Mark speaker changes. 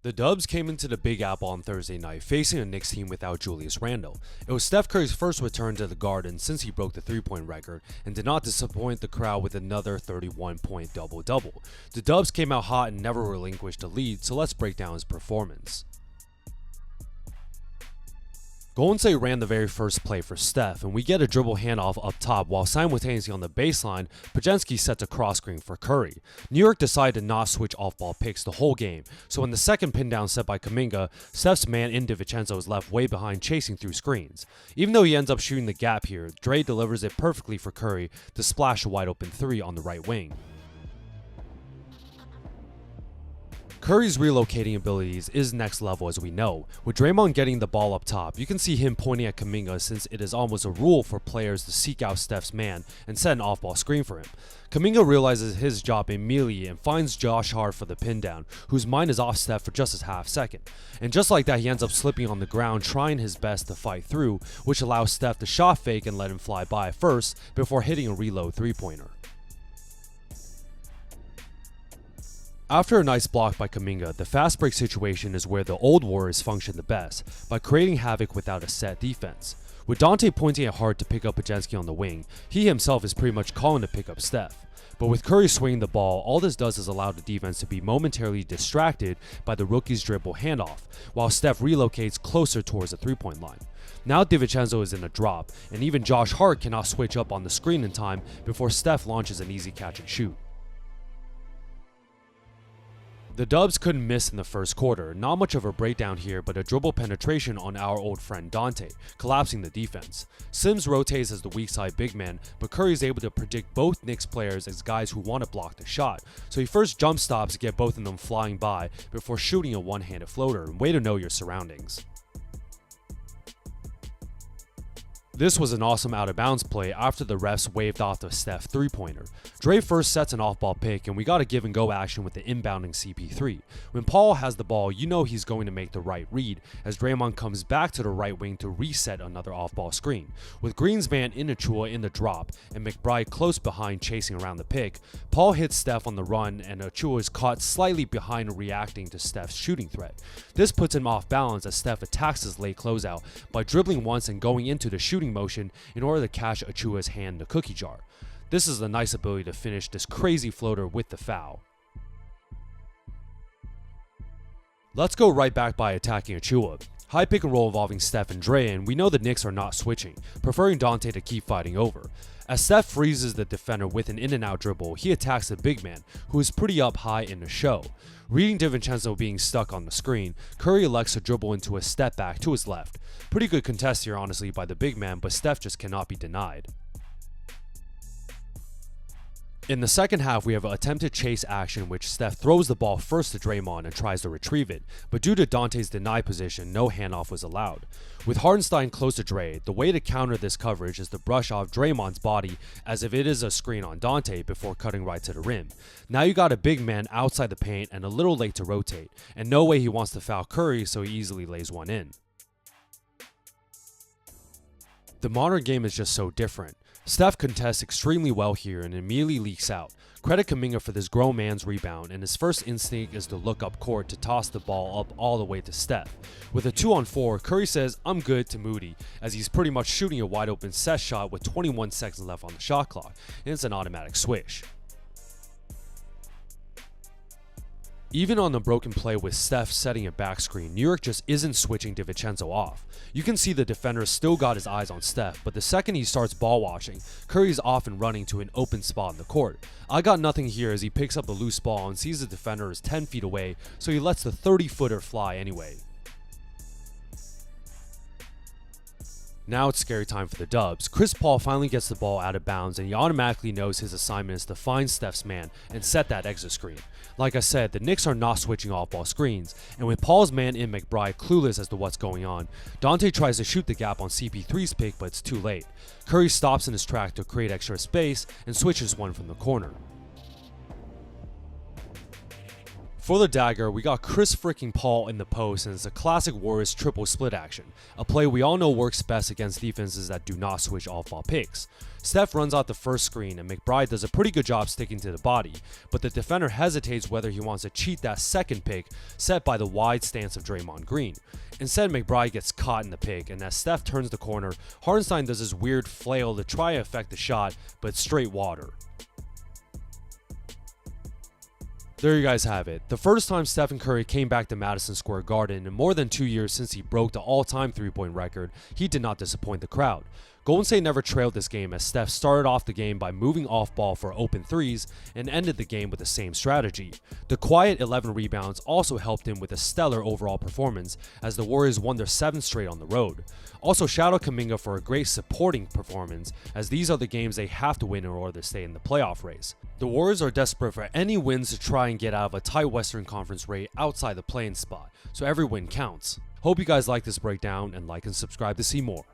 Speaker 1: The Dubs came into the Big Apple on Thursday night, facing a Knicks team without Julius Randle. It was Steph Curry's first return to the Garden since he broke the three-point record, and did not disappoint the crowd with another 31-point double-double. The Dubs came out hot and never relinquished the lead, so let's break down his performance. Golden State ran the very first play for Steph, and we get a dribble handoff up top while simultaneously on the baseline, Pajensky sets a cross screen for Curry. New York decided to not switch off-ball picks the whole game, so in the second pin down set by Kuminga, Steph's man in DiVincenzo is left way behind chasing through screens. Even though he ends up shooting the gap here, Dre delivers it perfectly for Curry to splash a wide open three on the right wing. Curry's relocating abilities is next level as we know. With Draymond getting the ball up top, you can see him pointing at Kuminga since it is almost a rule for players to seek out Steph's man and set an off-ball screen for him. Kuminga realizes his job immediately and finds Josh Hart for the pin down, whose mind is off Steph for just a half second. And just like that, he ends up slipping on the ground trying his best to fight through, which allows Steph to shot fake and let him fly by first before hitting a reload three-pointer. After a nice block by Kuminga, the fast break situation is where the old Warriors function the best, by creating havoc without a set defense. With Dante pointing at Hart to pick up Pajensky on the wing, he himself is pretty much calling to pick up Steph. But with Curry swinging the ball, all this does is allow the defense to be momentarily distracted by the rookie's dribble handoff, while Steph relocates closer towards the three-point line. Now DiVincenzo is in a drop, and even Josh Hart cannot switch up on the screen in time before Steph launches an easy catch and shoot. The Dubs couldn't miss in the first quarter, not much of a breakdown here but a dribble penetration on our old friend Dante, collapsing the defense. Sims rotates as the weak side big man, but Curry is able to predict both Knicks players as guys who want to block the shot, so he first jump stops to get both of them flying by before shooting a one-handed floater. Way to know your surroundings. This was an awesome out-of-bounds play after the refs waved off the Steph three-pointer. Dre first sets an off-ball pick, and we got a give-and-go action with the inbounding CP3. When Paul has the ball, you know he's going to make the right read, as Draymond comes back to the right wing to reset another off-ball screen. With Green's man in Achua in the drop, and McBride close behind chasing around the pick, Paul hits Steph on the run, and Achua is caught slightly behind reacting to Steph's shooting threat. This puts him off balance as Steph attacks his late closeout by dribbling once and going into the shooting motion in order to catch Achua's hand in the cookie jar. This is a nice ability to finish this crazy floater with the foul. Let's go right back by attacking Achua. High pick and roll involving Steph and Dre, and we know the Knicks are not switching, preferring Dante to keep fighting over. As Steph freezes the defender with an in-and-out dribble, he attacks the big man, who is pretty up high in the show. Reading DiVincenzo being stuck on the screen, Curry elects to dribble into a step back to his left. Pretty good contest here honestly by the big man, but Steph just cannot be denied. In the second half, we have an attempted chase action in which Steph throws the ball first to Draymond and tries to retrieve it, but due to Dante's denied position, no handoff was allowed. With Hartenstein close to Dre, the way to counter this coverage is to brush off Draymond's body as if it is a screen on Dante before cutting right to the rim. Now you got a big man outside the paint and a little late to rotate, and no way he wants to foul Curry, so he easily lays one in. The modern game is just so different. Steph contests extremely well here and immediately leaks out. Credit Kuminga for this grown man's rebound, and his first instinct is to look up court to toss the ball up all the way to Steph. With a 2-on-4, Curry says, "I'm good" to Moody, as he's pretty much shooting a wide open set shot with 21 seconds left on the shot clock, and it's an automatic swish. Even on the broken play with Steph setting a back screen, New York just isn't switching DiVincenzo off. You can see the defender still got his eyes on Steph, but the second he starts ball watching, Curry's off and running to an open spot in the court. I got nothing here as he picks up the loose ball and sees the defender is 10 feet away, so he lets the 30-footer fly anyway. Now it's scary time for the Dubs. Chris Paul finally gets the ball out of bounds, and he automatically knows his assignment is to find Steph's man and set that exit screen. Like I said, the Knicks are not switching off-ball screens, and with Paul's man in McBride clueless as to what's going on, Dante tries to shoot the gap on CP3's pick, but it's too late. Curry stops in his track to create extra space and switches one from the corner. For the dagger, we got Chris freaking Paul in the post, and it's a classic Warriors triple split action, a play we all know works best against defenses that do not switch off-ball picks. Steph runs out the first screen, and McBride does a pretty good job sticking to the body, but the defender hesitates whether he wants to cheat that second pick set by the wide stance of Draymond Green. Instead, McBride gets caught in the pick, and as Steph turns the corner, Hartenstein does this weird flail to try to affect the shot, but it's straight water. There you guys have it. The first time Stephen Curry came back to Madison Square Garden in more than 2 years since he broke the all-time three-point record, he did not disappoint the crowd. Golden State never trailed this game as Steph started off the game by moving off ball for open threes and ended the game with the same strategy. The quiet 11 rebounds also helped him with a stellar overall performance as the Warriors won their 7th straight on the road. Also, shout out Kuminga for a great supporting performance as these are the games they have to win in order to stay in the playoff race. The Warriors are desperate for any wins to try and get out of a tight Western Conference race outside the play-in spot, so every win counts. Hope you guys like this breakdown and like and subscribe to see more.